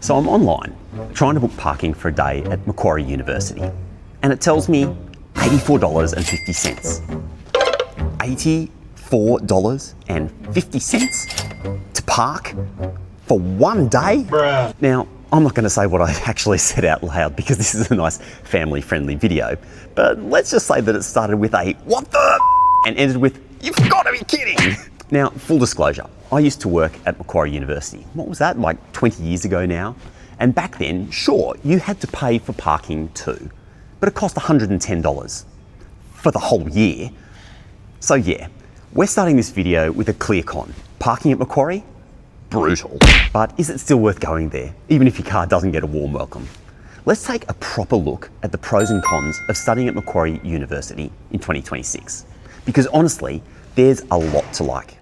So I'm online, trying to book parking for a day at Macquarie University, and it tells me $84.50. $84.50 to park for one day? Bruh. Now, I'm not going to say what I actually said out loud because this is a nice family-friendly video, but let's just say that it started with a "what the" and ended with "you've got to be kidding." Now, full disclosure, I used to work at Macquarie University. What was that, like 20 years ago now? And back then, sure, you had to pay for parking too, but it cost $110 for the whole year. So yeah, we're starting this video with a clear con. Parking at Macquarie? Brutal. But is it still worth going there, even if your car doesn't get a warm welcome? Let's take a proper look at the pros and cons of studying at Macquarie University in 2026. Because honestly, there's a lot to like.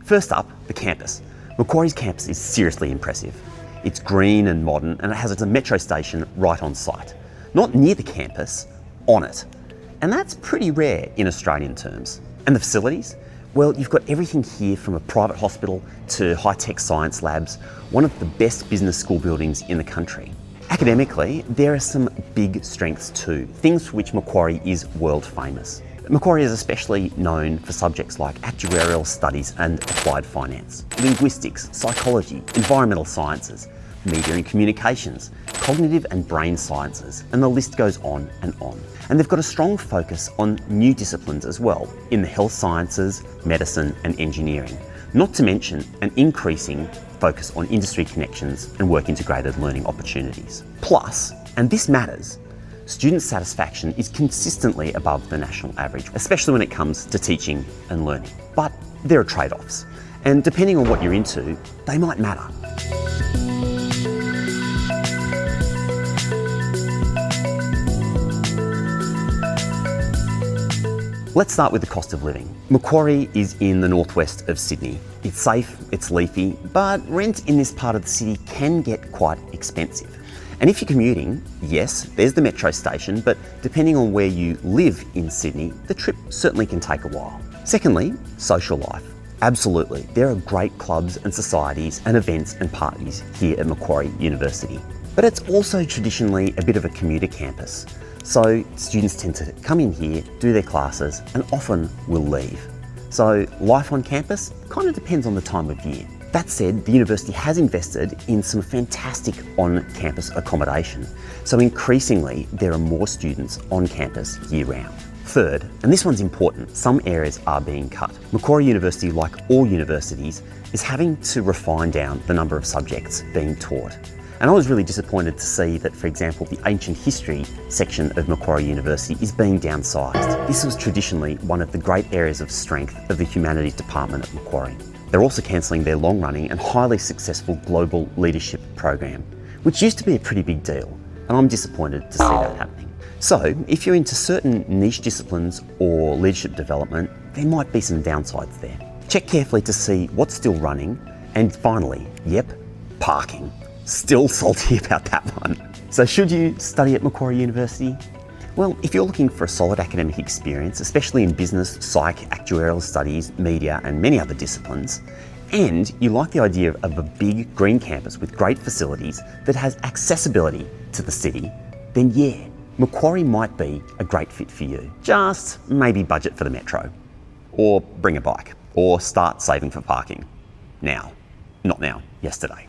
First up, the campus. Macquarie's campus is seriously impressive. It's green and modern, and it has a metro station right on site. Not near the campus, on it. And that's pretty rare in Australian terms. And the facilities? Well, you've got everything here from a private hospital to high-tech science labs, one of the best business school buildings in the country. Academically, there are some big strengths too, things for which Macquarie is world famous. Macquarie is especially known for subjects like actuarial studies and applied finance, linguistics, psychology, environmental sciences, media and communications, cognitive and brain sciences, and the list goes on and on. And they've got a strong focus on new disciplines as well, in the health sciences, medicine and engineering, not to mention an increasing focus on industry connections and work integrated learning opportunities. Plus, and this matters, student satisfaction is consistently above the national average, especially when it comes to teaching and learning. But there are trade-offs, and depending on what you're into, they might matter. Let's start with the cost of living. Macquarie is in the northwest of Sydney. It's safe, it's leafy, but rent in this part of the city can get quite expensive. And if you're commuting, yes, there's the metro station, but depending on where you live in Sydney, the trip certainly can take a while. Secondly, social life. Absolutely, there are great clubs and societies and events and parties here at Macquarie University. But it's also traditionally a bit of a commuter campus. So students tend to come in here, do their classes, and often will leave. So life on campus kind of depends on the time of year. That said, the university has invested in some fantastic on-campus accommodation. So increasingly, there are more students on campus year-round. Third, and this one's important, some areas are being cut. Macquarie University, like all universities, is having to refine down the number of subjects being taught. And I was really disappointed to see that, for example, the ancient history section of Macquarie University is being downsized. This was traditionally one of the great areas of strength of the humanities department at Macquarie. They're also cancelling their long-running and highly successful global leadership program, which used to be a pretty big deal, and I'm disappointed to see that happening. So, if you're into certain niche disciplines or leadership development, there might be some downsides there. Check carefully to see what's still running, and finally, yep, parking. Still salty about that one. So should you study at Macquarie University? Well, if you're looking for a solid academic experience, especially in business, psych, actuarial studies, media, and many other disciplines, and you like the idea of a big green campus with great facilities that has accessibility to the city, then yeah, Macquarie might be a great fit for you. Just maybe budget for the metro, or bring a bike, or start saving for parking. Now, not now, yesterday.